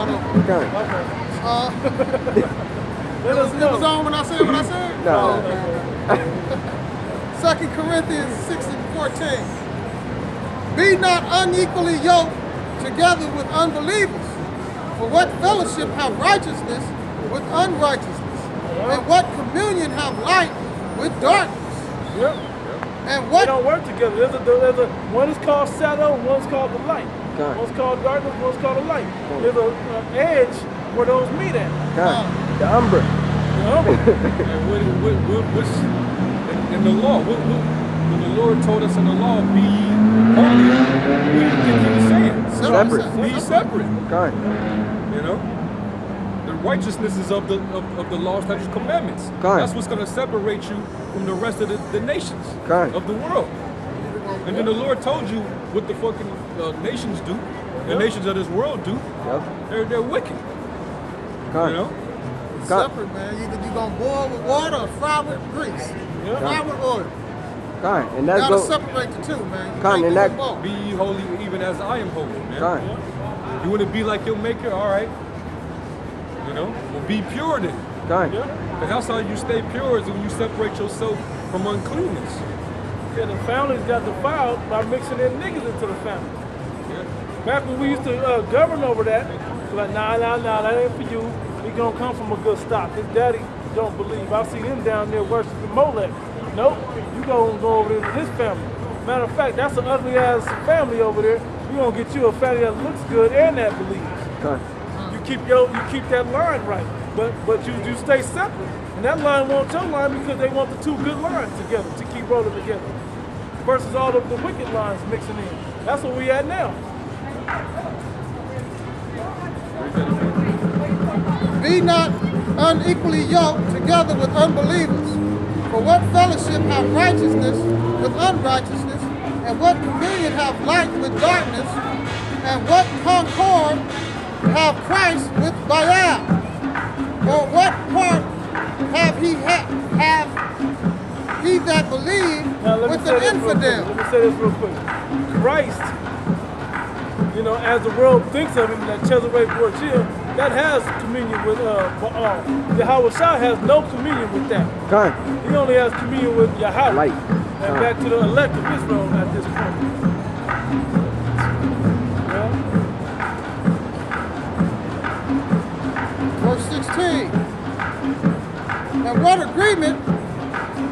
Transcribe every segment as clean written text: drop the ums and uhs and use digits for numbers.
start over. Okay. It was on when I said what I said? No. Okay. 2 Corinthians 6:14. Be not unequally yoked together with unbelievers. For what fellowship have righteousness with unrighteousness? And what communion have light with darkness? Yep. And what they don't work together. There's a one is called shadow, one's called the light. Okay. One's called darkness, one's called the light. There's an edge where those meet at. Okay. The umber. And what's in the law? When the Lord told us in the law, be holy, what do you think he was saying? Separate. Be separate. Okay. You know? The righteousness is of the law, statutes, commandments. Okay. That's what's going to separate you from the rest of the nations of the world. And then the Lord told you what the fucking nations do, the nations of this world do. Yep. They're wicked. Okay. You know? separate, man. Either you're going to boil with water or fry with grease. Fry with oil. Okay. And that's you got to separate the two, man. You can't do them both. Be ye holy even as I am holy, man. Okay. You want to be like your maker? All right. You know? Well, be pure then. Okay. Because that's how you stay pure, is when you separate yourself from uncleanness. Yeah, the families got defiled by mixing their niggas into the family. Back when we used to govern over that, like, nah, that ain't for you. We gonna come from a good stock. His daddy don't believe. I see him down there worshiping Molech. Nope, you gonna go over there to this family. Matter of fact, that's an ugly ass family over there. We gonna get you a family that looks good and that believes. Okay. You keep that line right, but you stay separate. And that line won't your line because they want the two good lines together to keep rolling together. Versus all of the wicked lines mixing in. That's what we at now. Be not unequally yoked together with unbelievers. For what fellowship have righteousness with unrighteousness? And what communion have light with darkness? And what concord have Christ with Baal? Or what part have he that believe with an infidel? Let me say this real quick. Christ, you know, as the world thinks of him, that Cesare Borgia, that has communion with Baal. Yahweh Shah has no communion with that. Okay. He only has communion with Yahweh. Light. And back to the elect of Israel at this point. Verse 16. And what agreement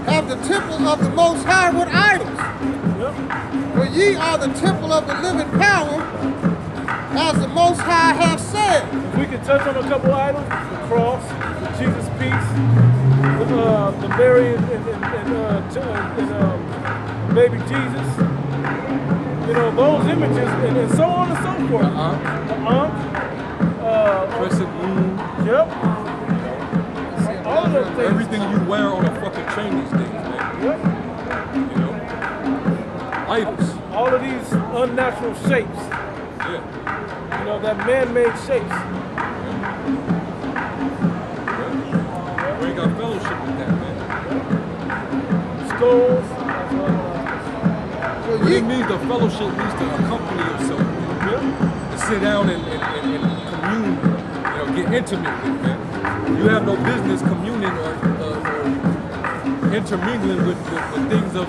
have the temple of the Most High with idols? For ye are the temple of the living power, as the Most High hath said. If we could touch on a couple items, the cross, the Jesus piece, the Mary and baby Jesus, you know, those images, and so on and so forth. Crescent moon. Yep. All of those things. Everything you wear on a fucking chain these days, man. Yep. You know? Idols. All of these unnatural shapes. Yeah. You know, that man-made shapes. We ain't got fellowship with that, man. Skulls. What it means, the fellowship needs to accompany yourself, man. To sit down and commune, you know, get intimate with, man. You have no business communing or intermingling with things of.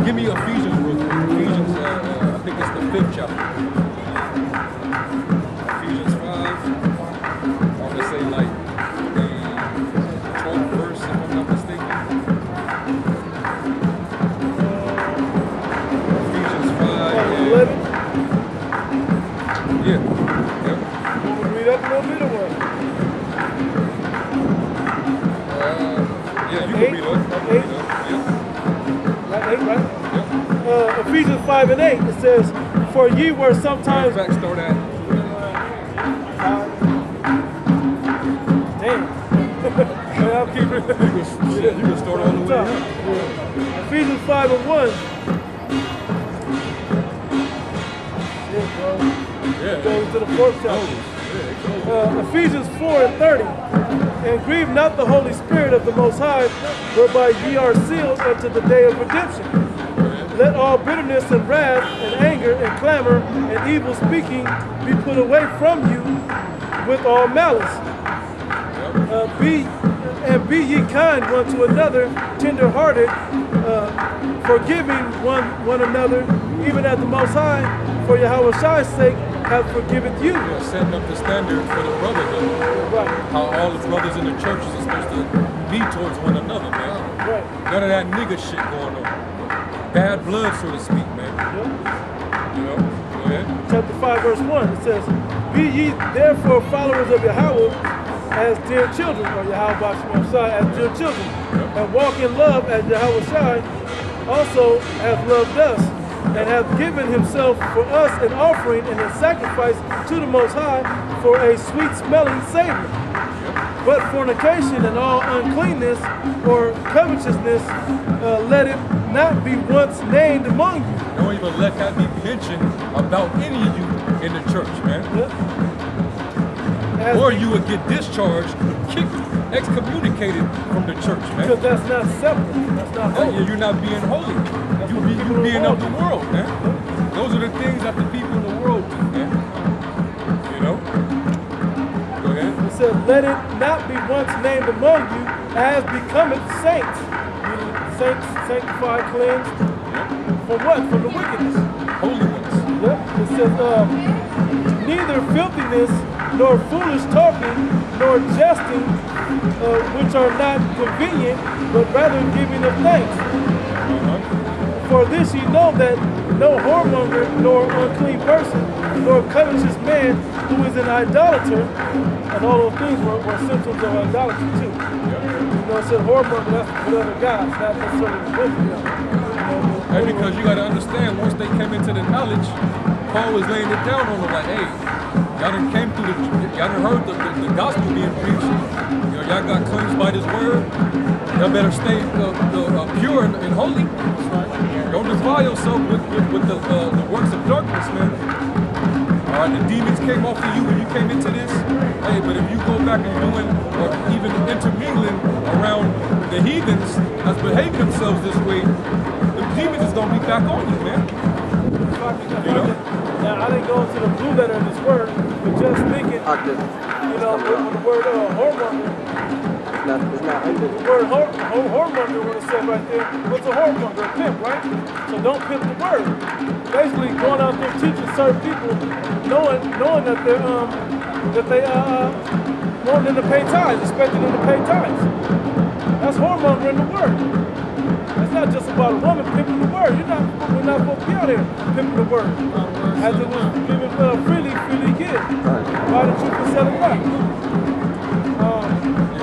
Give me Ephesians real quick. Ephesians, I think it's the 5th chapter. Ephesians 5. I want to say like the 12th verse, if I'm not mistaken. Ephesians 5. Yeah. Yep. Read up a little bit or what? Yeah, you can read up. 8? Right, 8, right? Yep. Ephesians 5 and 8, it says, for ye were sometimes... In fact, start at... Damn. I'll keep it. You can start all the way up. Ephesians 5 and 1. Shit, bro. Yeah. Goes to the 4th chapter. Ephesians 4 and 30. And grieve not the Holy Spirit of the Most High, whereby ye are sealed unto the day of redemption. let all bitterness and wrath and anger and clamor and evil speaking be put away from you with all malice. Be ye kind one to another, tender-hearted, forgiving one another, even as the Most High, for Yahweh's sake, hath forgiven you. Yeah, setting up the standard for the brotherhood. Right. How all the brothers in the churches are supposed to be towards one another, man. Right. None of that nigga shit going on. Bad blood, so to speak, man. Yep. You know? Go ahead. Chapter 5, verse 1, it says, Be ye therefore followers of Yahweh as dear children, or Yahweh as dear children, and walk in love as Yahweh also has loved us, and hath given himself for us an offering and a sacrifice to the Most High for a sweet-smelling savor. But fornication and all uncleanness or covetousness, let it not be once named among you. Don't even let that be mentioned about any of you in the church, man. Or you would get discharged, kicked, excommunicated from the church, man. Because that's not separate. That's not holy. You're not being holy. You being of the world, man. Those are the things that the people in the world do, man. You know? Go ahead. It says, let it not be once named among you as becometh saints. Meaning saints, sanctified, cleansed. From what? From the wickedness. Holy ones. Yep. It says, neither filthiness, nor foolish talking, nor jesting, which are not convenient, but rather giving of thanks. For this ye know that no whoremonger, nor unclean person, nor covetous man who is an idolater, and all those things were symptoms of idolatry too. You know, it said whoremonger, that's with other gods, not necessarily with them. And because you got to understand, once they came into the knowledge, Paul was laying it down on them like, hey, y'all done came through y'all done heard the gospel being preached. You know, y'all got cleansed by this word. Y'all better stay pure and holy. Don't defile yourself with the works of darkness, man. All right, the demons came off of you when you came into this. Hey, but if you go back and doing or even intermingling around the heathens that's behaving themselves this way, the demons is gonna be back on you, man. You know? Now, I didn't go into the blue letter of this word, but just thinking, you know, with the word whoremonger, It's not under. the word whoremonger, what it said right there, what's a whoremonger? A pimp, right? So don't pimp the word. Basically, going out there teaching certain people, knowing that they want them to pay tithes, expecting them to pay tithes. That's whoremongering the word. It's not just about a woman pimping the word. We're not supposed to be out here pimping the word. As it was given freely give. Why did you sell it back?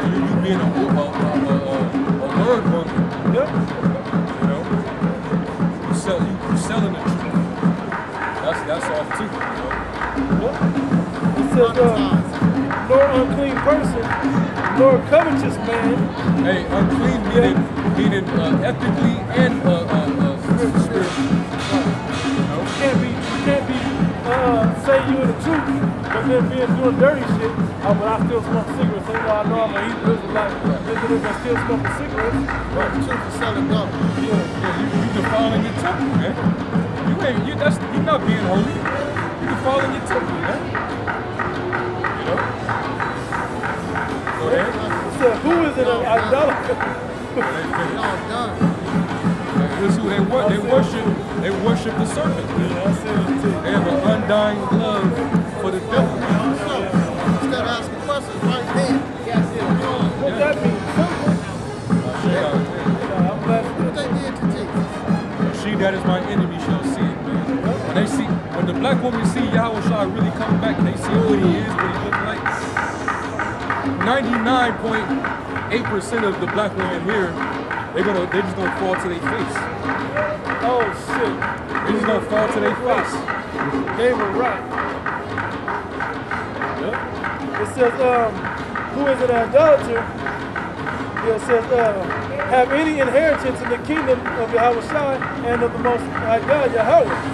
You being a word monger. Yep. You know, you selling the truth. That's off too. You know? Yep. It says, nor unclean person, nor covetous man. Hey, unclean meaning ethically and spiritually. You can't be saying you in the truth, but then doing dirty shit. Oh, but I still smoke cigarettes. You know, I know I'm a Hebrew Israelite. I still smoking cigarettes. Right, the truth is selling dope. You defiling your temple, man. You're not being holy. You defiling your temple, man. You know? Go ahead. It said, who is an idolater? Y'all done. This is who they worship. They worship the serpent. They have an undying love for the devil. Instead of asking questions right then. What that means? I'm glad What they did to Jesus. She that is my enemy shall see it, man. When the black woman see Yahweh Shai really come back, they see who he is, what he look like. 99.8% of the black women here, they're just gonna fall to their face. Oh shit. They're just gonna fall to their face. They were right. Yep. It says, who is an idolater? It says, have any inheritance in the kingdom of Yahweh and of the Most High God, Yahweh.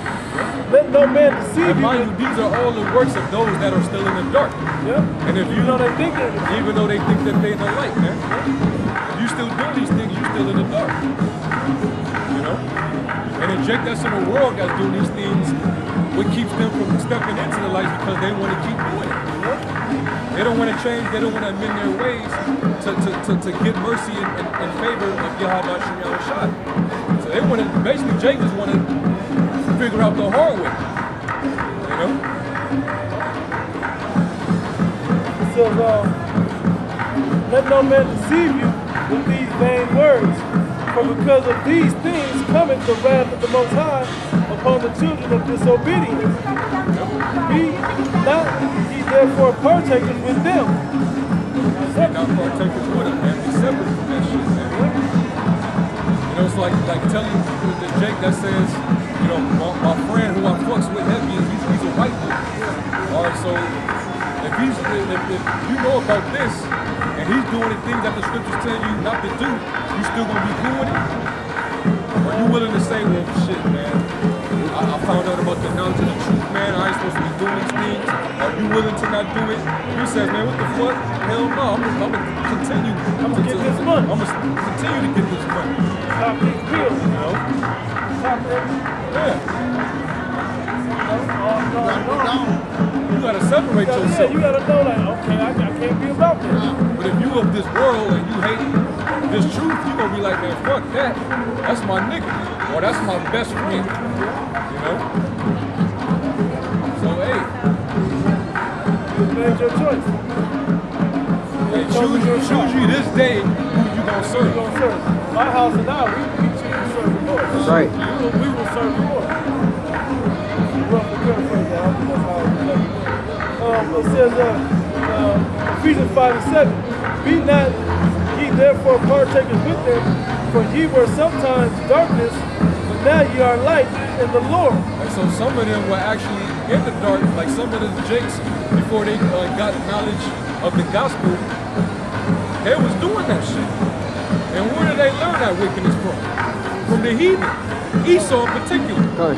Let no man deceive And you. mind you, these are all the works of those that are still in the dark. Yeah. And if you know they think they're in the dark. even though they think that they're in the light, man. If you still doing these things, you still in the dark. You know? And then Jake that's in the world that's doing these things, what keeps them from stepping into the light because they want to keep doing it. They don't want to change, they don't want to amend their ways to get mercy in favor of Yahweh Shem Shai. So they want to, basically Jake just want to figure out the hard way. You know? It says, let no man deceive you with these vain words, for because of these things cometh the wrath of the Most High upon the children of disobedience. Be not ye therefore partakers with them. Not partakers with them, man. Be separate from that shit, man. You know, it's like telling the Jake that says, you know, my friend who I fucks with heavy, he's a white dude. All right, so if you know about this, and he's doing the things that the scriptures tell you not to do, you still gonna be doing it? Or are you willing to say, well, shit, man, I found out about the knowledge of the truth, man, I ain't supposed to be doing these things. Are you willing to not do it? He says, man, what the fuck? Hell no, I'm gonna continue. I'm gonna get this money. I'm gonna continue to get this money. Stop these bills, you know? Stop them. Yeah. You gotta separate yourself. Yeah, you gotta know, like, okay, I can't be about this. But if you of this world and you hate this truth, you gonna be like, man, fuck that. That's my nigga. Or that's my best friend. You know? So, hey. You made your choice. Hey, choose you this day who you gonna serve. You gonna serve. My house and I, we choose to serve the Lord. That's right. We will serve the Lord. It says, Ephesians 5:7, be not ye therefore partakers with them, for ye were sometimes darkness, but now ye are light in the Lord. And so some of them were actually in the dark, like some of the Jakes, before they got knowledge of the gospel, they was doing that shit. And where did they learn that wickedness from? From the heathen, Esau in particular. Good.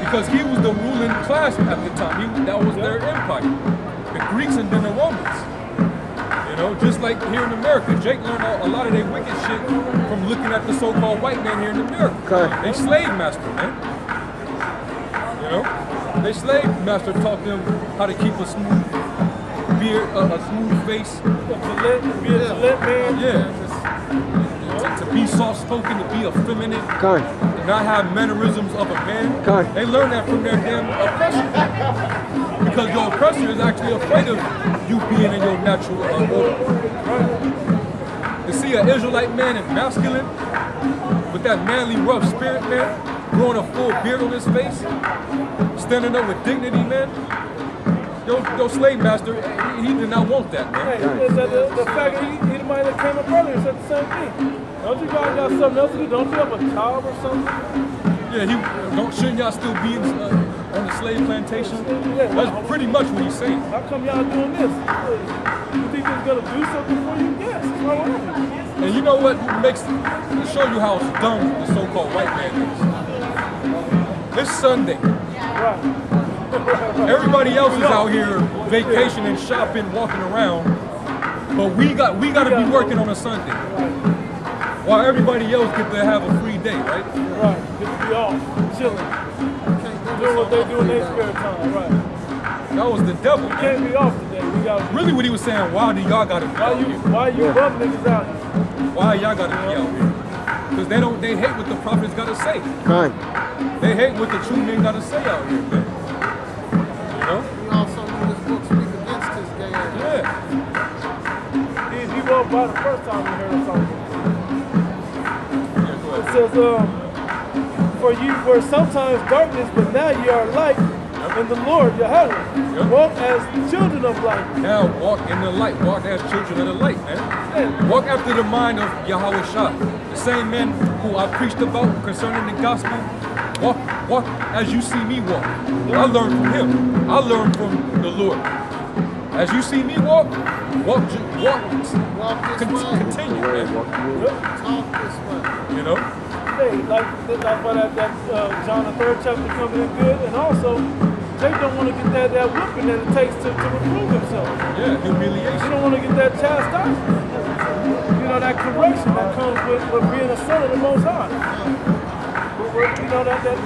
Because he was the ruling class at the time. That was their empire. The Greeks and then the Romans. You know, just like here in America. Jake learned a lot of their wicked shit from looking at the so-called white man here in America. Okay. They slave master, man. You know? They slave master taught them how to keep a smooth beard, a smooth face. Be a Gillette man. Yeah. To be soft-spoken, to be effeminate. Good. Not have mannerisms of a man. Okay. They learn that from their damn oppressor. Because your oppressor is actually afraid of you being in your natural order. To see an Israelite man is masculine, with that manly rough spirit, man, growing a full beard on his face, standing up with dignity, man. Your slave master, he did not want that, man. Hey, the fact that he might have came up earlier said the same thing. Don't you guys got something else to do? Don't you have a job or something? Yeah, shouldn't y'all still be on the slave plantation? Yeah. That's pretty much what he's saying. How come y'all doing this? You think he's gonna do something for you? Yes. It's all right. And you know what makes, to show you how dumb the so-called white man is. It's Sunday. Right. Everybody else is out here vacationing, shopping, walking around, but we got to be working on a Sunday. While everybody else get to have a free day, right? Right. Get to be off, chilling, doing what they do in their spare time. Right. That was the devil. We can't be off today. We got. Really, what he was saying, why do y'all got to be out here? Why you bum niggas out here? Why y'all got to be out here? Because they hate what the prophets got to say. Good. They hate what the true men got to say out here, man. You know? We also know this book speak against his gay ass. Yeah. He walked by the first time we heard of something. It says, for you were sometimes darkness, but now you are light in the Lord, Yahweh. Yep. Walk as children of light. Now walk in the light. Walk as children of the light, man. Yeah. Walk after the mind of Yahweh Shah. The same man who I preached about concerning the gospel. Walk as you see me walk. I learned from him. I learned from the Lord. As you see me walk, continue, man. Talk this way. You know? Hey, like why that John the 3rd chapter coming in good, and also they don't want to get that whipping that it takes to reprove themselves. Yeah, humiliation. You don't want to get that chastisement. You know, that correction that comes with being a son of the Most High. well, you know that if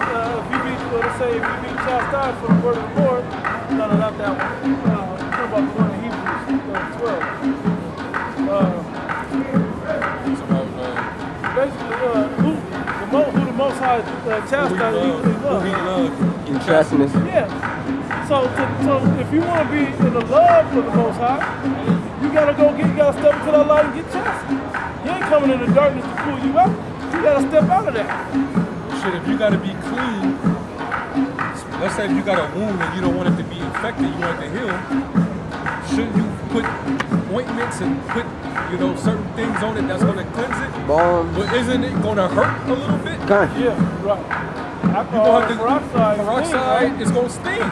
you be, let's say, if you be chastised for the word of the Lord, no, not that one. Talk about the one in Hebrews 12. It's about Basically, who the Most High chastised, who he loved. In chasteness. Yeah. So if you want to be in the love of the Most High, you gotta step into that light and get chastened. You ain't coming in the darkness to pull you out. You gotta step out of that. Shit, if you gotta be clean, let's say you got a wound and you don't want it to be infected, you want it to heal, shouldn't you put ointments and put, certain things on it that's gonna cleanse it? Balm. But isn't it gonna hurt a little bit? Kind. Yeah, right. Peroxide is gonna sting.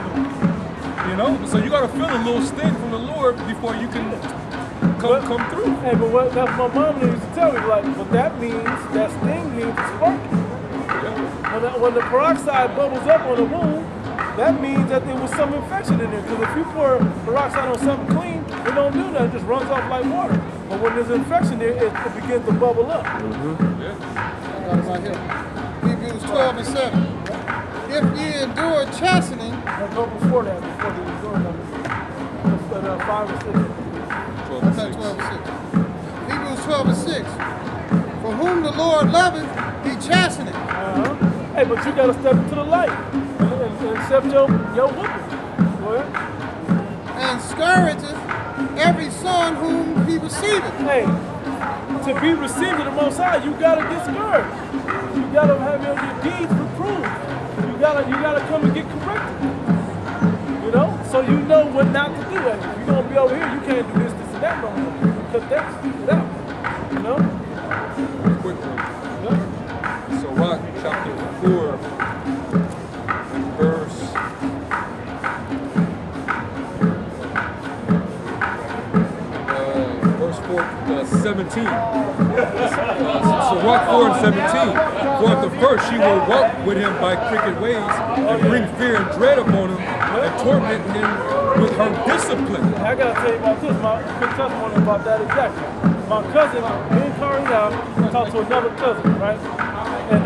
So you gotta feel a little sting from the Lord before you can come through. Hey, but that's my mom used to tell me, like, but that sting means it's working. Yeah. When the peroxide bubbles up on the wound, that means that there was some infection in there. Because if you pour peroxide on something clean, it don't do nothing, it just runs off like water. But when there's infection there, it begins to bubble up. Mm-hmm. Yeah. I got it right here. Hebrews 12 and 7. If ye endure chastening, Let's go before the endure numbers. 5 and 6. 12 okay, 12 and 6. Hebrews 12 and 6. For whom the Lord loveth, he chasteneth. Hey, but you got to step into the light and accept your whooping. Go ahead. And scourgeth every son whom he receiveth. Hey, to be received of the Most High, you got to get scourged. You got to have your deeds reproved. You gotta come and get corrected. So you know what not to do. If you're gonna be over here, you can't do this, and that no more. Cut that shit out. Quick one. Yeah. Sirach chapter 4 and verse 17. Sirach 4 and 17. For at the first she will walk with him by crooked ways and bring fear and dread upon him and torment him with her discipline. I gotta tell you about this, my quick testimony about that exactly. My cousin, me and Kari now, talked to another cousin, right? And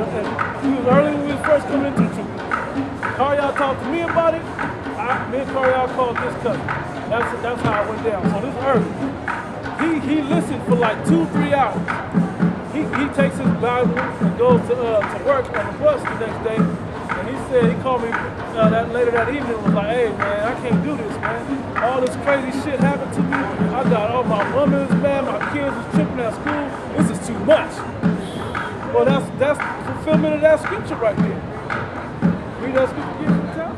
he was early when we was first coming into the truth. Kari talked to me about it. Me and Kari called this cousin. That's how it went down. So this early. He listened for like 2-3 hours. He takes his Bible and goes to work on the bus the next day. And he said, he called me later that evening and was like, hey man, I can't do this, man. All this crazy shit happened to me. I got all my women's, man, my kids was tripping at school. This is too much. Well, that's fulfillment of that scripture right there. Read that scripture again from the top.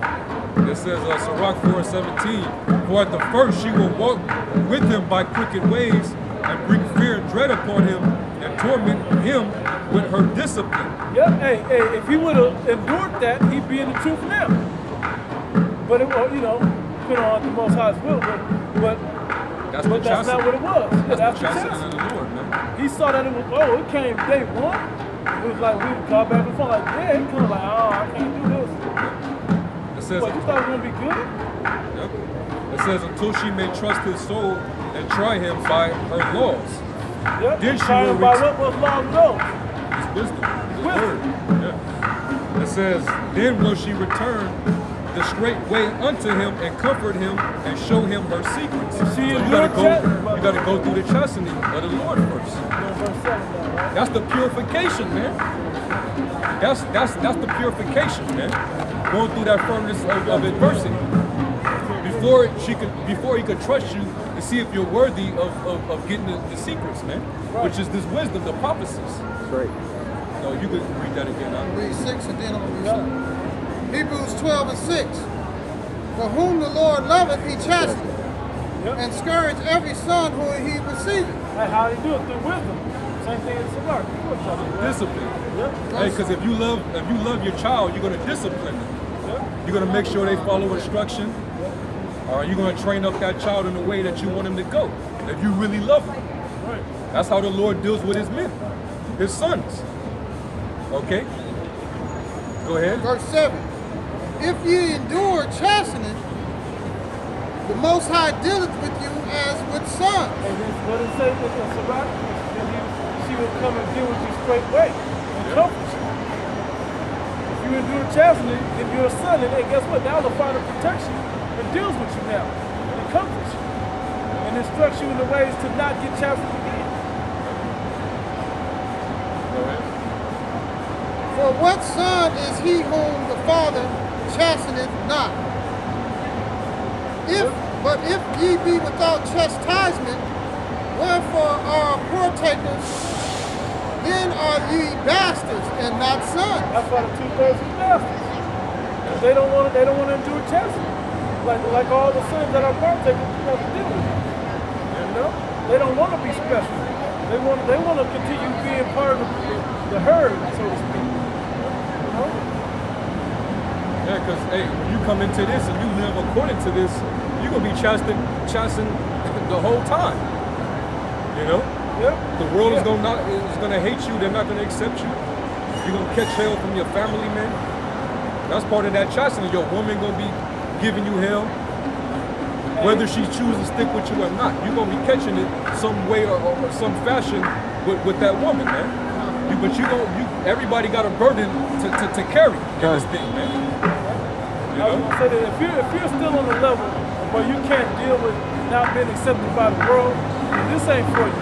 It says, Sirach 4 and 17, for at the first she will walk with him by crooked ways and bring fear and dread upon him and torment him with her discipline. Yeah, hey, if he would have endured that, he'd be in the truth now. But it, depending on the Most High's will, but that's not what it was. Yeah, that's the chastening of the Lord, man. He saw that it came day one. It was like we got back and forth, like, yeah, he kind of like, oh, I can't do this. It says, what, you thought it was gonna be good? Yep. It says, until she may trust his soul and try him by her laws. Yep. Then she try will him by what laws know? His wisdom. His word. Yeah. It says, then will she return the straight way unto him and comfort him and show him her secrets. So you gotta go through the chastening of the Lord first. That's the purification, man. That's the purification, man. Going through that furnace of adversity. Before he could trust you to see if you're worthy of getting the secrets, man. Right. Which is this wisdom, the prophecies. Right. No, you could read that again. I'll read 6 and then I'm going to read 7. Hebrews 12 and 6. For whom the Lord loveth, he chasteneth, and scourge every son whom he receiveth. Hey, how do you do it? Through wisdom. Same thing as Seperate. Discipline. Yep. Hey, because if you love your child, you're gonna discipline them. Yep. You're gonna make sure they follow instruction. Or you're gonna train up that child in the way that you want him to go. If you really love him. Right. That's how the Lord deals with his men, his sons. Okay? Go ahead. Verse 7. If ye endure chastening, the Most High dealeth with you as with sons. And then what it say in Seperate? She would come and deal with you straightway and comfort you. you endure chastity, then you're a son. And guess what? Now the Father protects you and deals with you now. And comforts you. And instructs you in the ways to not get chastised again. For what son is he whom the Father chasteneth not? But if ye be without chastisement, wherefore are partakers, then are ye bastards and not sons. That's why the 2/3 is bastards. They don't want to endure chastity. Like all the sons that are partakers have to deal with. You know? They don't want to be special. They want to continue being part of the herd, so to speak. You know? Yeah, because hey, when you come into this and you live according to this, you're gonna be chastened the whole time. You know? Yeah. The world is gonna hate you, they're not gonna accept you. You're gonna catch hell from your family, man. That's part of that chastening. Your woman gonna be giving you hell. Whether she chooses to stick with you or not, you're gonna be catching it some way or some fashion with that woman, man. But everybody got a burden to carry in this thing, man. You I was gonna say that if you're still on the level where you can't deal with not being accepted by the world, then this ain't for you.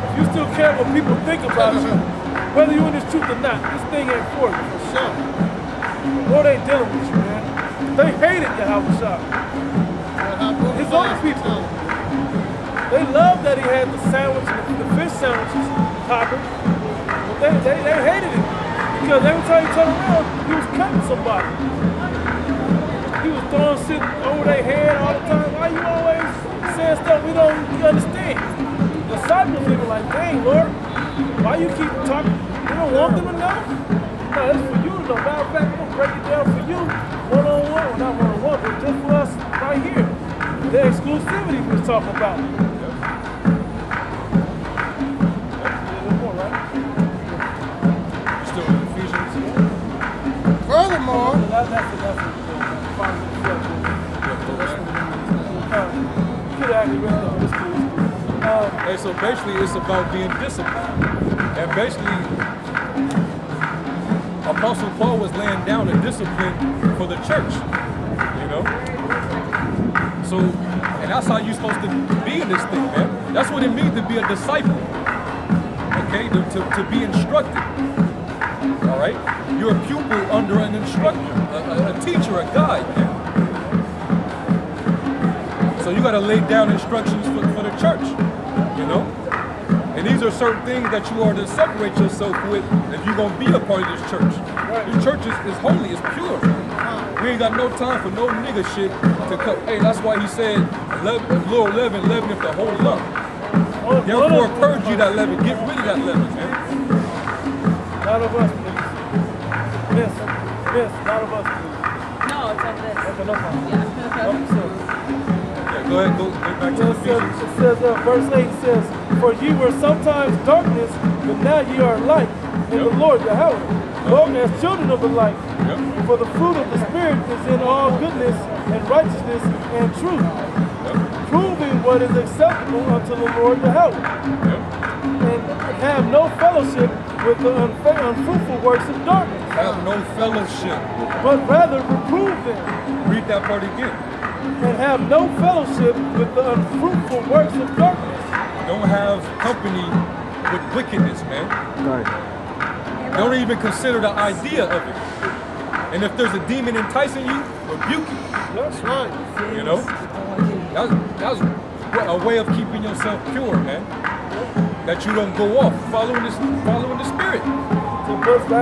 If you still care what people think about you, whether you're in this truth or not, this thing ain't for you. For sure. The Lord ain't dealing with you, man. They hated Yahweh. His own people. They loved that he had the sandwich, the fish sandwiches popping. But they hated it. Because every time he turned around, he was cutting somebody. He was throwing shit over their head all the time. Why you always saying stuff we don't understand? The disciples even like, dang, Lord, why you keep talking? You don't want them to know? No, it's for you to know. Matter of fact, I'm going to break it down for you one-on-one. Well, not one-on-one, but just for us right here. The exclusivity we was talking about. Still in Ephesians. Furthermore, Hey, so basically it's about being disciplined. And basically, Apostle Paul was laying down a discipline for the church, you know? So, and that's how you're supposed to be in this thing, man. That's what it means to be a disciple, okay? To be instructed, all right? You're a pupil under an instructor, a teacher, a guide, man. So you gotta lay down instructions for the church, you know? And these are certain things that you are to separate yourself with if you're gonna be a part of this church. This church is holy, it's pure. We ain't got no time for no nigga shit to come. Hey, that's why he said, little leaven, leaven if the whole lump. Therefore, purge you that leaven, get rid of that leaven, man. None of us, please. Miss, none of us, please. No, it's over this. Okay, no problem. Yeah. Go ahead, go back to Ephesians. It says, verse 8 says, for ye were sometimes darkness, but now ye are light in the Lord Yahweh. Walk as children of the light. For the fruit of the Spirit is in all goodness and righteousness and truth, proving what is acceptable unto the Lord Yahweh. And have no fellowship with the unfruitful works of darkness. Have no fellowship. But rather reprove them. Read that part again. And have no fellowship with the unfruitful works of darkness. Don't have company with wickedness, man. Right. Don't even consider the idea of it. And if there's a demon enticing you, rebuke it. That's right. You know? That's a way of keeping yourself pure, man. That you don't go off following the spirit.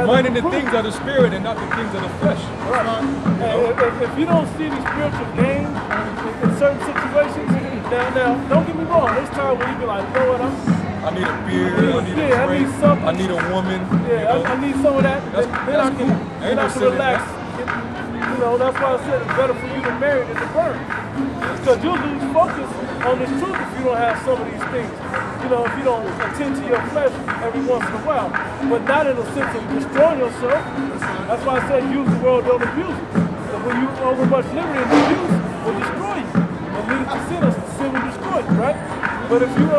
Minding the things of the spirit and not the things of the flesh. Right. And if you don't see these spiritual gains in certain situations, now don't get me wrong, there's times where you be like, you know what, I need a beer, I need a drink, I need a woman. Yeah, you know? I need some of that. That's cool. Then I can relax. You know, that's why I said it's better for you to marry than to burn. Because you'll lose focus on this truth if you don't have some of these things. You know, if you don't attend to your flesh every once in a while. But not in a sense of destroying yourself. That's why I said use the world, don't abuse it. Because when you over much liberty and abuse will destroy you. And lead it to sin will destroy you, right? But if you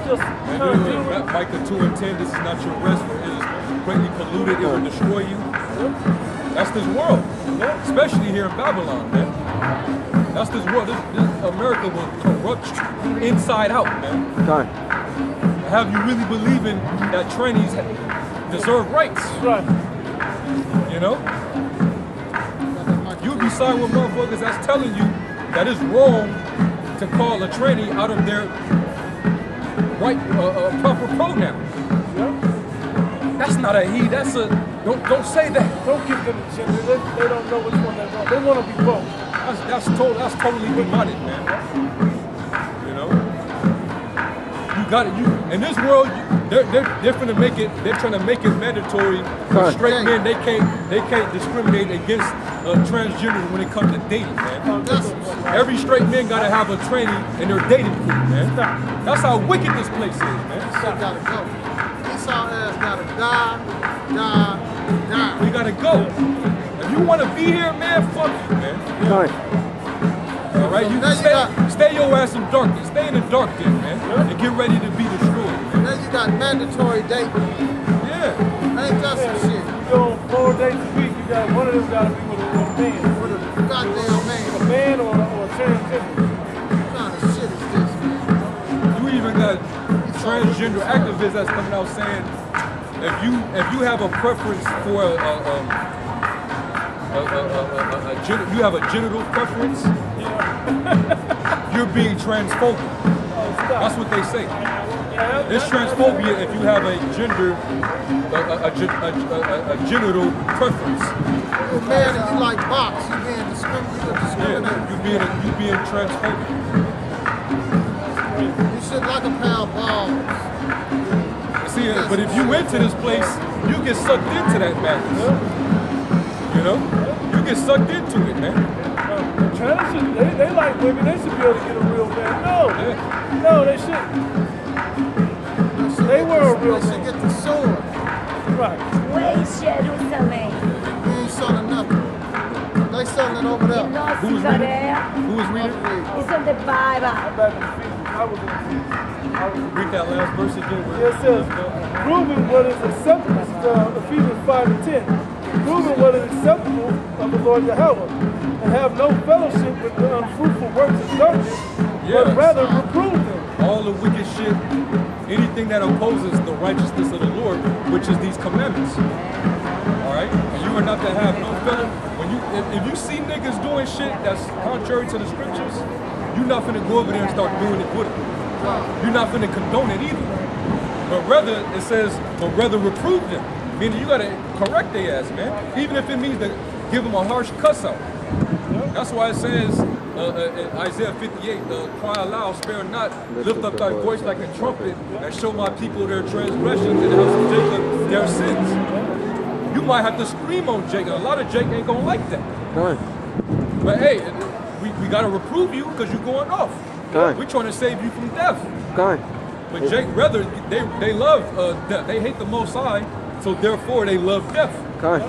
just kind of deal with Micah 2:10, this is not your rest for it is greatly polluted, it will destroy you. That's this world, especially here in Babylon, man. That's this world. This America will corrupt you inside out, man. Done. Have you really believing that trannies deserve rights? Right. You know? You'll be siding with motherfuckers that's telling you that it's wrong to call a tranny out of their right proper pronoun. Yep. That's not a he. That's a don't say that. Don't give them a gender. They don't know which one they want. They want to be both. That's totally demonic, man. You know, you got it. You in this world, they're trying to make it. They're trying to make it mandatory for straight men. They can't discriminate against transgender when it comes to dating, man. Every straight man gotta have a tranny in their dating pool, man. That's how wicked this place is, man. Shit gotta go. Esau ass gotta die. We gotta go. If you wanna be here, man, fuck you, man. Done. All right, you can stay your ass in darkness. Stay in the dark then, man, and get ready to be destroyed. And then you got mandatory dating. Yeah. Ain't that some shit? You go on 4 days a week. You got one of them got to be with a man. With a goddamn man. A man or a transgender. What kind of shit is this, man? You even got transgender activists that's coming out saying if you have a preference for you have a genital preference, you're being transphobic. That's what they say. It's transphobia if you have a gender, a genital preference. You're a man and you like box. You being discriminated. Yeah, you being transphobic. You should like a pair of balls. See, but if you went to this place, you get sucked into that madness. You know, you get sucked into it, man. Trans, they like women. They should be able to get a real man. No, they shouldn't. They were a real They should get the sword. Right. Where's Jerusalem? We ain't selling nothing. They selling it over there. In North Who's Korea. reading? Who is reading? It's in the Bible. I'm back in the field. I was in the field. Read that last verse again. It says, proving what is acceptable, Ephesians 5 and 10, proving what is acceptable of the Lord Yahweh, and have no fellowship with the unfruitful works of darkness, but rather reprove them. All the wicked shit, anything that opposes the righteousness of the Lord, which is these commandments. All right? And you are not to have no fellowship. When if you see niggas doing shit that's contrary to the scriptures, you're not finna go over there and start doing it with them. You're not finna condone it either. But rather, it says, but rather reprove them. Meaning you gotta correct their ass, man. Even if it means to give them a harsh cuss out. That's why it says in Isaiah 58, cry aloud, spare not, lift up thy voice like a trumpet, and show my people their transgressions, and the house of Jacob their sins. You might have to scream on Jacob. A lot of Jacob ain't gonna like that. Done. But hey, we gotta reprove you because you're going off. Done. We're trying to save you from death. Done. But Jake, rather, they love death. They hate the Most High, so therefore they love death. Done.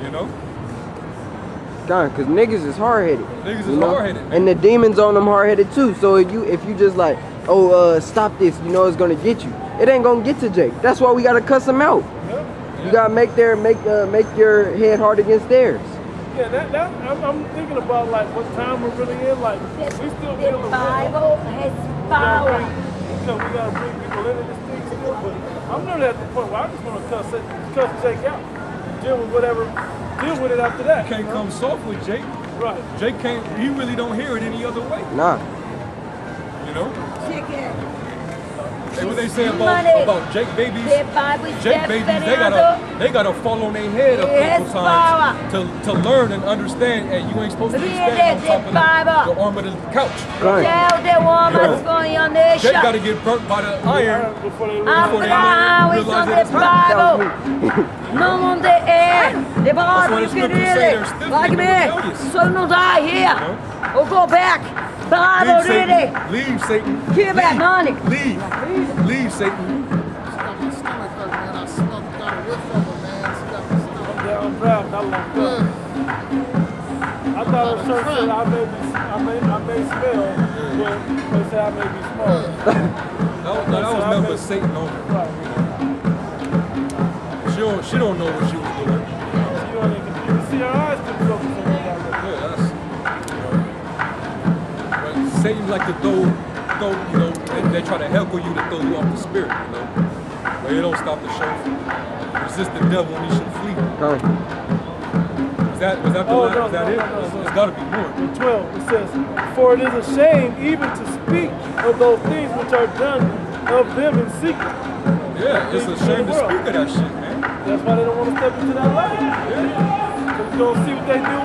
You know? Done. Cause niggas is hard-headed. Niggas is you know? hard-headed. And the demons on them hard-headed too. So if you just like, stop this, you know it's gonna get you. It ain't gonna get to Jake. That's why we gotta cuss them out. You gotta make your head hard against theirs. Yeah, I'm thinking about like what time we're really in. Like we still The dealing with Bible has power. we gotta bring people into this thing still. But I'm not at the point where I just want to cuss Jake out. Deal with it after that. You can't come soft with Jake. Right. Jake can't. He really don't hear it any other way. Nah. You know? Chicken. Hey, what they say about Jake babies? The Bible Jake babies, they gotta fall on their head a couple times to learn and understand. And you ain't supposed to be standing on top of the arm of the couch. Right. Tell the woman what's going on there. Jake gotta get burnt by the iron Before they Abraham is on the Bible. No on the air. The Bible is like me. So no die here. Or go back. Bible reading. Leave, Satan. Give back money. Leave, Satan. Got my stomach hurt, man. I smoked, got a whiff of it, man. It's got my stomach. Yeah, I'm driving. I like that. I thought a shirt said I may smell, but they said I may be small. That was nothing but Satan on it. Right. She she don't know what she was doing. You can see her eyes couldn't focus on that. Yeah, that's. But Satan like to throw, you know, they try to heckle you to throw you off the spirit, you know. But it don't stop the show. Resist the devil and he should flee. Was that the last? No, is that it? No. It's got to be more. In 12, it says, "For it is a shame even to speak of those things which are done of them in secret." Yeah, it's a shame to speak of that shit, man. That's why they don't want to step into that light. Because you don't see what they do.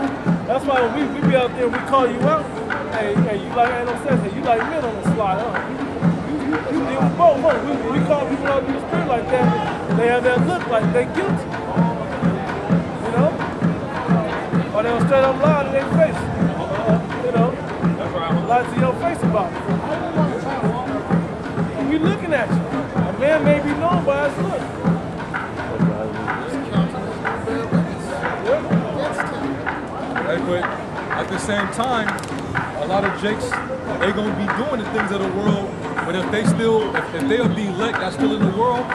That's why when we be out there and we call you out, hey, you like, ain't no sense, hey, you like men on the slide, huh? You deal with both, huh? We call people out in the spirit like that, they have that look like they guilty. You know? Or they'll straight up lie to their face. You know? Lie to your face about it. And we looking at you. A man may be known by his look. Hey, but at the same time, a lot of jakes, they gonna be doing the things of the world, but if they'll be elect that's still in the world,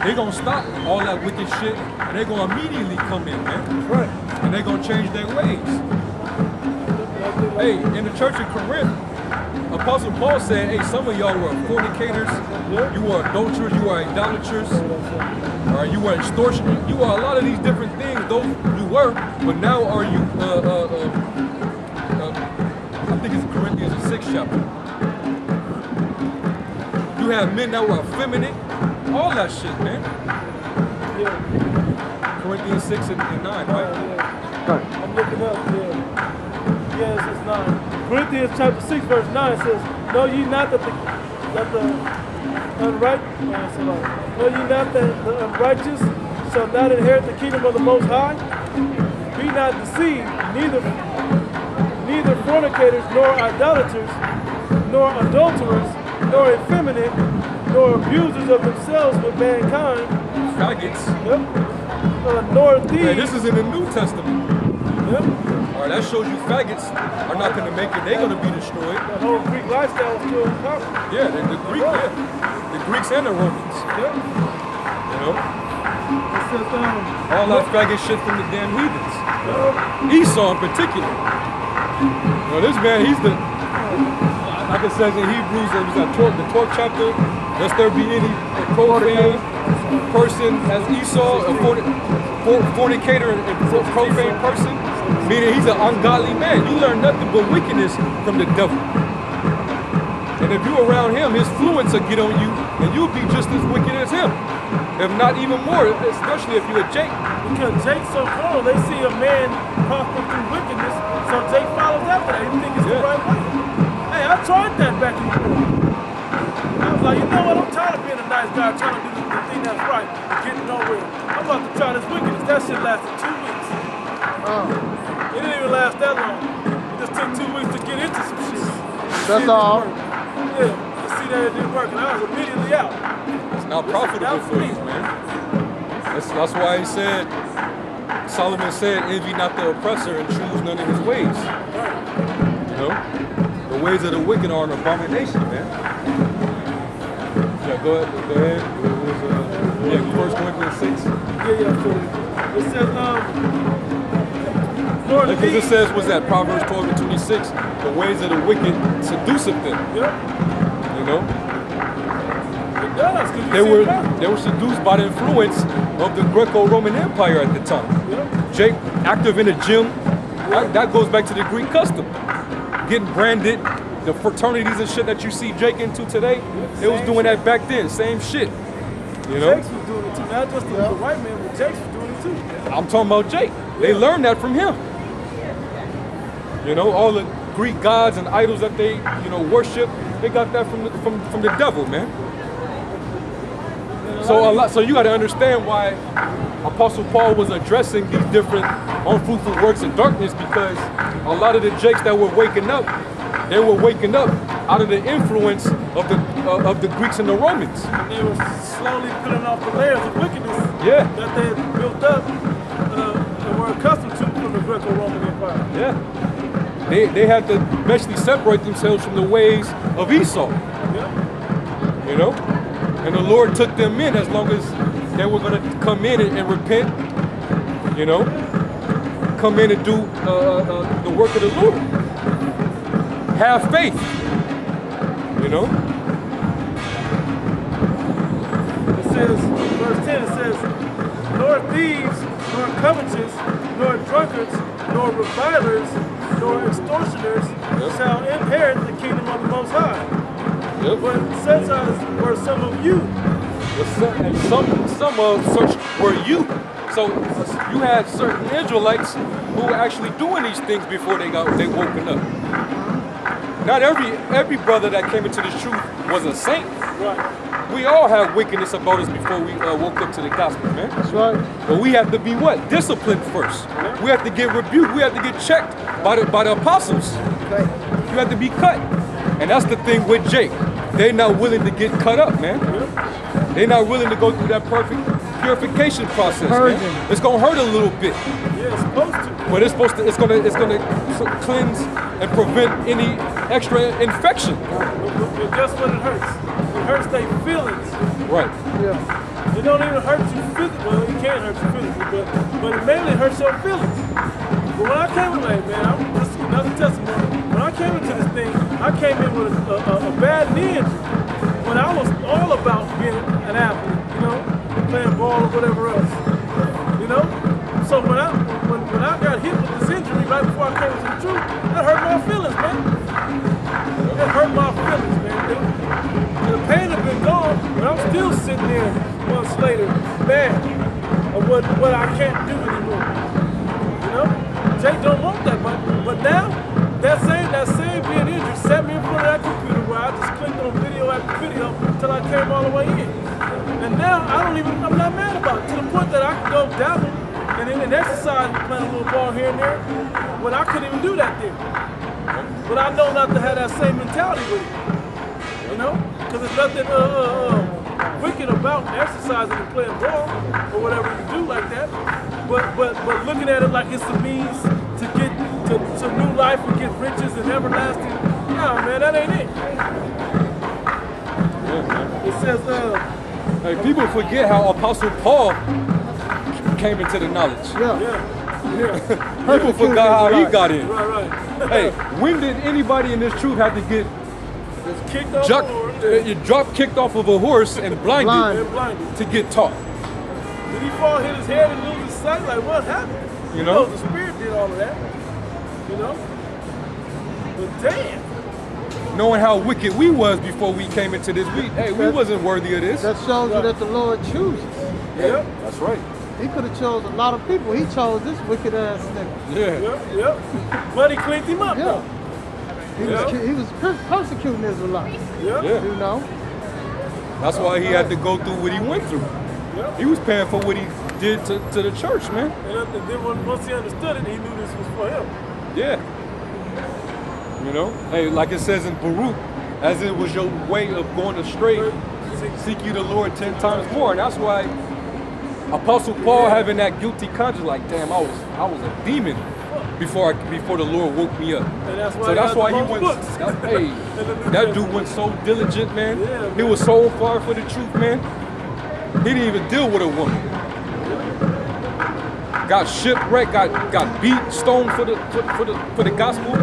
they gonna stop all that wicked shit, and they gonna immediately come in, man. Right. And they gonna change their ways. Hey, in the church of Corinth, Apostle Paul said, hey, some of y'all were fornicators, you were adulterers, you were idolaters, or you were extortioners, you are a lot of these different things, those you were, but now are you, I think it's Corinthians, the 6th chapter. You have men that were effeminate, all that shit, man. Corinthians 6 and 9, right? I'm looking up, Yes, it's 9. Corinthians chapter 6, verse 9 says, Know ye not that the unrighteous shall not inherit the kingdom of the Most High? Be not deceived, neither fornicators, nor idolaters, nor adulterers, nor effeminate, nor abusers of themselves with mankind. Faggots. Nor thieves. Hey, this is in the New Testament. All right, that shows you faggots are not going to make it. They're going to be destroyed. The whole Greek lifestyle is still common. Yeah, the Greeks and the Romans. You know? It says, all that faggot shit from the damn heathens. Esau in particular. You know, this man, he's the, like it says in Hebrews, it was the 12th chapter, lest there be any profane person as Esau, a fornicator and profane person, meaning he's an ungodly man. You learn nothing but wickedness from the devil. And if you're around him, his influence will get on you, and you'll be just as wicked as him. If not even more, especially if you're a Jake. Because Jake's so cool, they see a man prosper through wickedness, so Jake follows after that. He thinks it's the right way. Hey, I tried that back in the world. I was like, you know what, I'm tired of being a nice guy trying to do the thing that's right, getting nowhere. I'm about to try this wickedness. That shit lasted 2 weeks. It didn't even last that long. It just took 2 weeks to get into some shit. That's all. Yeah, to see that it didn't work, and I was immediately out. It's not profitable for you, man. That's why he said, Solomon said, envy not the oppressor and choose none of his ways. You know? The ways of the wicked are an abomination, man. Yeah, go ahead. It was, 1 Corinthians 6. Yeah. It says, because it says, what's that, Proverbs 12 and 26, the ways of the wicked seduceth them. Yeah. You know? It does. They were seduced by the influence of the Greco-Roman Empire at the time. Yeah. Jake, active in the gym, that goes back to the Greek custom. Getting branded, the fraternities and shit that you see Jake into today, they was doing that back then, same shit. You know? Jakes was doing it too, not just the white man, but Jakes was doing it too. I'm talking about Jake. They learned that from him. You know, all the Greek gods and idols that they, worship, they got that from the devil, man. So you got to understand why Apostle Paul was addressing these different unfruitful works of darkness, because a lot of the Jakes that were waking up, they were waking up out of the influence of the Greeks and the Romans. They were slowly peeling off the layers of wickedness that they had built up and were accustomed to from the Greco-Roman Empire. Yeah. They had to eventually separate themselves from the ways of Esau. Yeah. You know? And the Lord took them in as long as they were going to come in and repent, you know, come in and do the work of the Lord. Have faith, you know. It says, verse 10, it says, nor thieves, nor covetous, nor drunkards, nor revilers, nor extortioners shall inherit the kingdom of the Most High. Yep. But such as were some of you. And some of such were you. So you had certain Israelites who were actually doing these things before they woken up. Not every brother that came into this truth was a saint. Right. We all have wickedness about us before we woke up to the gospel, man. That's right. But we have to be what? Disciplined first. We have to get rebuked. We have to get checked by the apostles. You have to be cut. And that's the thing with Jake. They're not willing to get cut up, man. They're not willing to go through that perfect purification process, man. It's gonna hurt a little bit. Yeah, it's supposed to. But it's gonna cleanse and prevent any extra infection. But guess what it hurts? It hurts their feelings. Right. Yeah. It don't even hurt you physically. Well, it can hurt you physically, but it mainly hurts your feelings. But when I came in, like, man, this is another testimony. When I came into this thing, I came in with a bad knee injury. When I was all about being an athlete, you know, playing ball or whatever else, you know. So when I got hit with this injury right before I came into the truth, that hurt my feelings, man. It hurt my feelings, man. The pain had been gone, but I'm still sitting there months later, mad of what I can't do anymore. You know? Jake don't want that, but now that same being injured set me in front of that computer where I just clicked on video after video until I came all the way in. And now I'm not mad about it, to the point that I can go dabble and exercise and play a little ball here and there when I couldn't even do that then. But I know not to have that same mentality with it, you know? Because there's nothing wicked about exercising and playing ball or whatever you do like that. But looking at it like it's the means to get to new life and get riches and everlasting, nah, man, that ain't it. It says, hey, people forget how Apostle Paul came into the knowledge. yeah. People forgot how he got in. Right. Hey, when did anybody in this truth have to get Just kicked off the horse. kicked off of a horse and blinded And blinded. to get taught? Did he fall, hit his head, and lose his sight? Like, what happened? You know? The Spirit did all of that. You know? But damn. Knowing how wicked we was before we came into this, we wasn't worthy of this. That shows you that the Lord chooses. Yep. That's right. He could have chose a lot of people. He chose this wicked ass nigga. Yeah. Yep. But he cleaned him up, Yeah. though. He was persecuting Israelites. Yep. Yeah. You know? That's why he had to go through what he went through. Yep. He was paying for what he did to the church, man. And then once he understood it, he knew this was for him. Yeah. You know? Hey, like it says in Baruch, as it was your way of going astray, seek you the Lord 10 times more. And that's why Apostle Paul having that guilty conscience, like, damn, I was a demon before the Lord woke me up. And that's why So that's why he went. went. Hey, that dude went so diligent, man. Yeah, man. He was so far for the truth, man. He didn't even deal with a woman. Got shipwrecked, got beat, stoned for the gospel.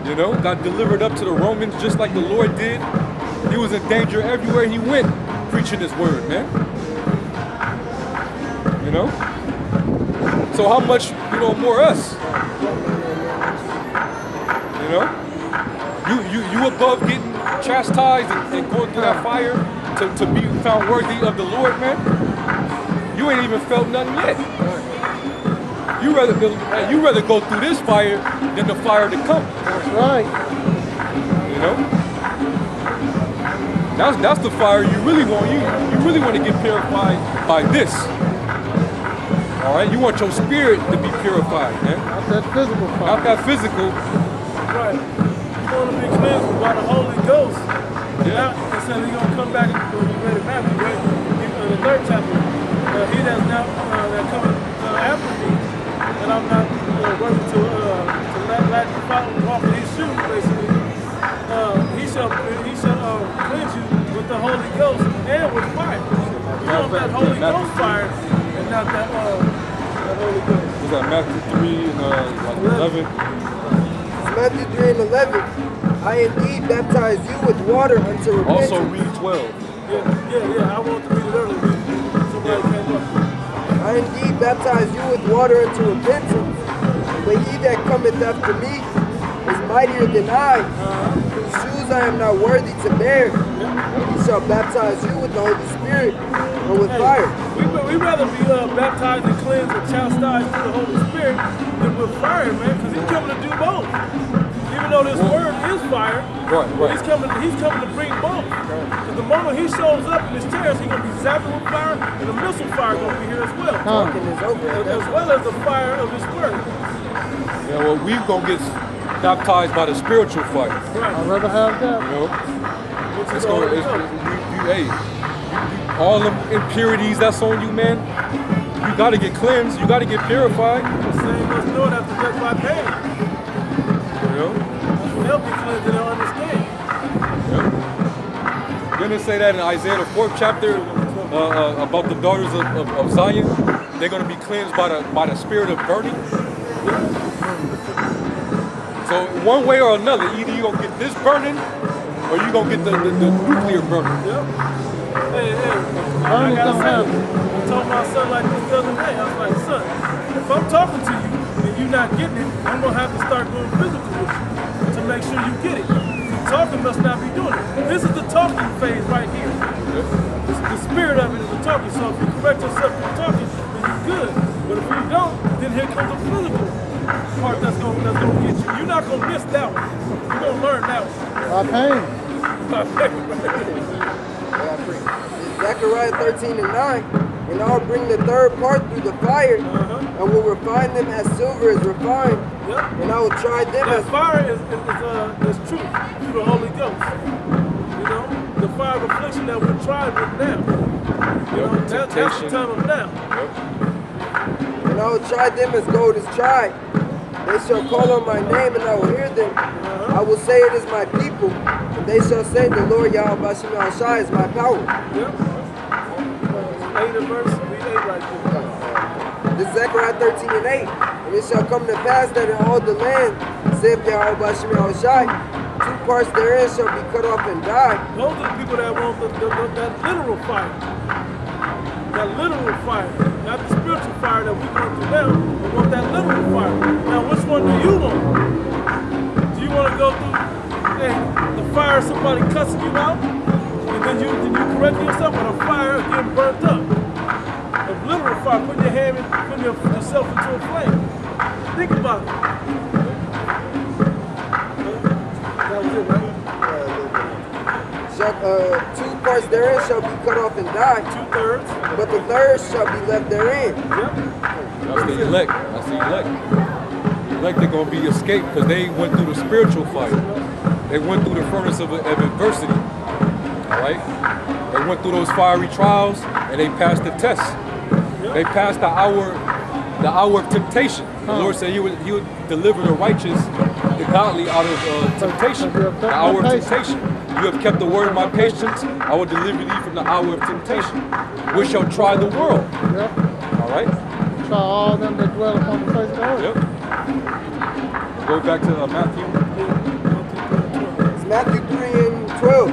You know, got delivered up to the Romans just like the Lord did. He was in danger everywhere he went, preaching his word, man. You know? So how much, more us? You know? You above getting chastised and going through that fire to be found worthy of the Lord, man? You ain't even felt nothing yet. You rather go through this fire than the fire to come. That's right. You know? That's the fire you really want. You really want to get purified by this. All right? You want your spirit to be purified, man. Not that physical fire. Not that physical. Right. You want to be cleansed by the Holy Ghost. Yeah. It says he's going to come back when you read Matthew, right? In the 3rd chapter. He that's now that coming after me, and I'm not worthy to let the follow walk in his shoes, basically. He shall cleanse you with the Holy Ghost and with fire. You want to that Holy Ghost fire and not that Holy Ghost. Was that Matthew 3 and like 11? Matthew 3 and 11. I indeed baptize you with water unto repentance. Also read 12. Yeah. I want to read it earlier. Somebody came up. I indeed baptize you with water unto repentance, but he that cometh after me is mightier than I, whose shoes I am not worthy to bear. He shall baptize you with the Holy Spirit and with fire. We'd rather be baptized and cleansed and chastised through the Holy Spirit than with fire, man, because he's coming to do both. Even though this word is fire, Right. he's coming to bring both. Because the moment he shows up in his chairs, he's going to be zapping with fire, and the missile fire going to be here as well. Talking is over. As well as the fire of his word. Yeah, well, we gonna get baptized by the spiritual fire. Right. I'd rather have that. You know, Which is it's gonna, all them impurities that's on you, man. You gotta get cleansed. You gotta get purified. the same as doing after death by pain. You know. They'll be cleansed and they'll understand. Didn't it say that in Isaiah the 4th chapter about the daughters of Zion? They're gonna be cleansed by the spirit of burning. So one way or another, either you gonna get this burning, or you gonna get the nuclear burning. Yep. Hey, I gotta say, I told my son like this the other day. I was like, son, if I'm talking to you and you're not getting it, I'm gonna have to start going physical with you to make sure you get it. Talking must not be doing it. This is the talking phase right here. The spirit of it is the talking. So if you correct yourself through talking, then you're good. But if you don't, then here comes the physical part that's gonna get you. You're not gonna miss that one. You're gonna learn that one. Zechariah 13 and 9. And I'll bring the third part through the fire, and will refine them as silver is refined. Yep. And I will try them That as fire is truth through the Holy Ghost. You know, the fire of affliction that we're tried with now. You know, that's the time of now. And I will try them as gold is tried. They shall call on my name, and I will hear them. I will say it is my people, and they shall say the Lord Yahweh Bashim Yahushai is my power. Yep. 8 and verse, read 8 right there. This is Zechariah 13 and 8. And it shall come to pass that in all the land, saith Yahweh Bashim Yahushai, 2 parts therein shall be cut off and die. Those are the people that want that literal fire. That literal fire. Not the spiritual fire that we want to now, but want that literal fire. Now, which one do you want? Do you want to go through the fire of somebody cussing you out? And then you correct yourself, or the fire of getting burnt up? Of literal fire, putting your hand in, putting yourself into a flame. Think about it. That was it, right? 2 parts therein shall be cut off and die, 2/3. but the third shall be left therein. Yep. That's the elect. That's the elect. The elect are gonna be escaped because they went through the spiritual fire. They went through the furnace of adversity. All right. They went through those fiery trials and they passed the test. They passed the hour of temptation. The Lord said He would deliver the righteous, the godly out of temptation. The hour of temptation. You have kept the word of my patience. I will deliver thee from the hour of temptation. We shall try the world. Yep. All right. Try all them that dwell upon the face of the earth. Yep. Go back to Matthew. It's Matthew 3 and 12.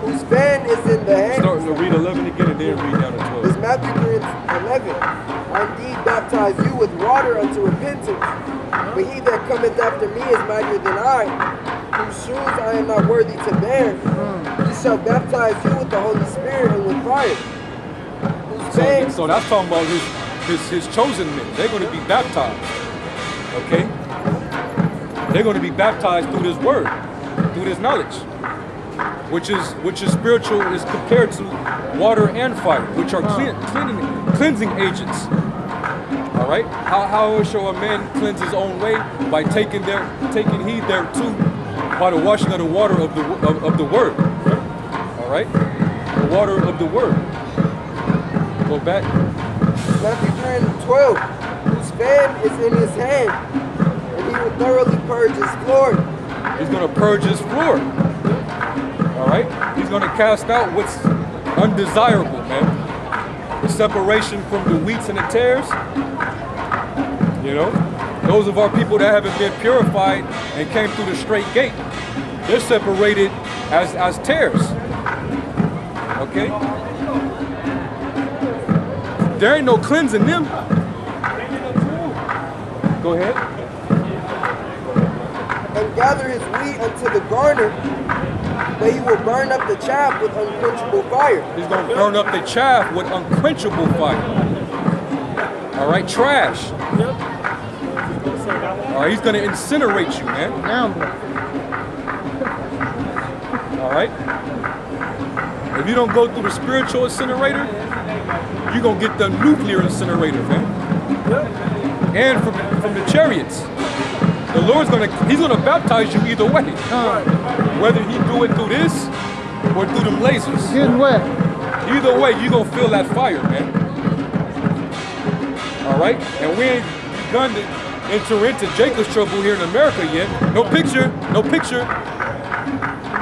Whose fan is in the hand. Start to read 11 again and then read down to 12. It's Matthew 3 and 11. I indeed baptize you with water unto repentance, but he that cometh after me is mightier than I, whose shoes I am not worthy to bear. He shall baptize you with the Holy Spirit and with fire. So that's talking about his chosen men. They're going to be baptized. Okay? They're going to be baptized through this word, through this knowledge, which is spiritual, is compared to water and fire, which are cleansing agents. All right? How shall a man cleanse his own way? By taking heed thereto by the washing of the water of the word. All right? The water of the word. Go back. Matthew 3 and 12. Whose fan is in his hand, and he will thoroughly purge his floor. He's going to purge his floor. All right? He's going to cast out what's undesirable, man. separation from the wheats and the tares. You know, those of our people that haven't been purified and came through the straight gate, they're separated as tares. Okay? There ain't no cleansing them. Go ahead. And gather his wheat unto the garner, but he will burn up the chaff with unquenchable fire. He's going to burn up the chaff with unquenchable fire. All right, trash. All right, he's going to incinerate you, man. All right? If you don't go through the spiritual incinerator, you're going to get the nuclear incinerator, man. And from the chariots. The Lord's he's gonna baptize you either way. Whether he do it through this or through them lasers. Getting wet. Either way, you're gonna feel that fire, man. All right? And we ain't begun to enter into Jacob's trouble here in America yet. No picture, no picture.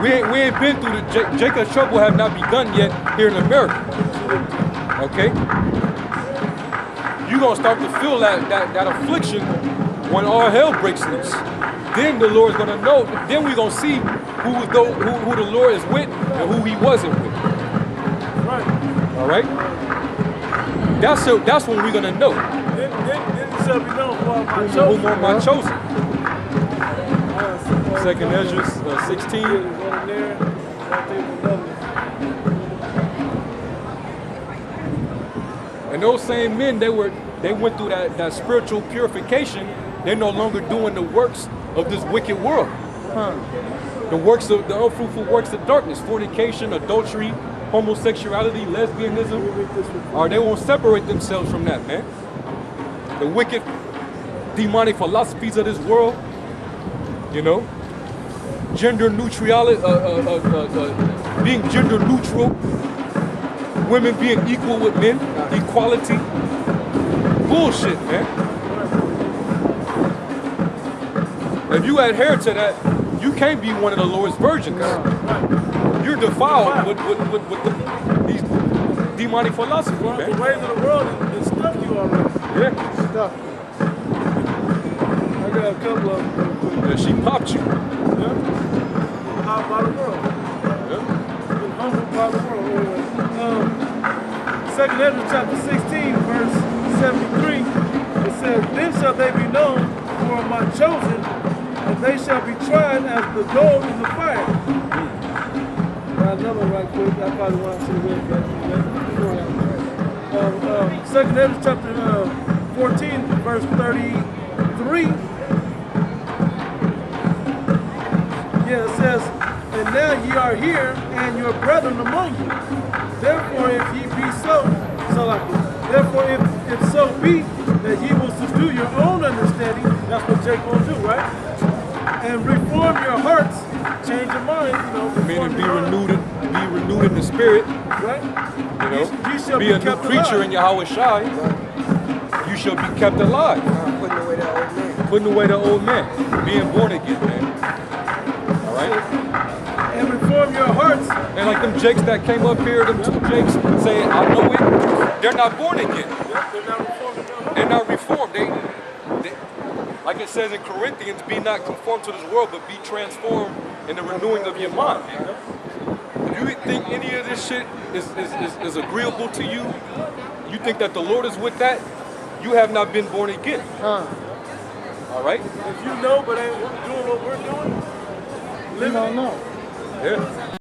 We ain't been through the Jacob's trouble have not begun yet here in America. Okay? You're gonna start to feel that affliction when all hell breaks loose. Then the Lord's gonna know, then we're gonna see who the Lord is with and who he wasn't with. Right. All right? That's when we're gonna know. Then it shall be known who are my Who chosen. are my chosen. Second Ezra 16. And those same men, they went through that spiritual purification. They're no longer doing the works of this wicked world. The unfruitful works of darkness, fornication, adultery, homosexuality, lesbianism. Or they won't separate themselves from that, man. The wicked, demonic philosophies of this world, you know, gender neutrality, being gender neutral, women being equal with men, equality. Bullshit, man. If you adhere to that, you can't be one of the Lord's virgins. You're defiled with these demonic philosophies, man. The ways of the world is stuff you already. Yeah. Stuff. I got a couple of them. Yeah, she popped you. Yeah. How by the world? Yeah. Been humbled by the world. Anyway. 2 Ezra chapter 16, verse 73. It says, "Then shall they be known who are my chosen, and they shall be tried as the gold in the fire." Got another one right quick. I probably want to read that. 2 Ezra chapter 14, verse 33. Yeah, it says, "And now ye are here, and your brethren among you. Therefore, if ye be so like it. Therefore, if so be that ye will subdue your own understanding," that's what Jake will do, right? "And reform your hearts," change your mind, you know. Meaning be renewed in the spirit. Right? You know, ye shall be a new kept creature alive. in Yahweh Shai. You shall be kept alive. Putting away that old man. Putting away the old man. Being born again, man. All right? And reform your hearts. And like them jakes that came up here, them two jakes saying, "I know it," they're not born again. They're not reforming their hearts. They're not reformed. They, like it says in Corinthians, "Be not conformed to this world, but be transformed in the renewing of your mind." If you think any of this shit is agreeable to you, you think that the Lord is with that, you have not been born again. All right? If you know but ain't doing what we're doing, You don't know. Yeah.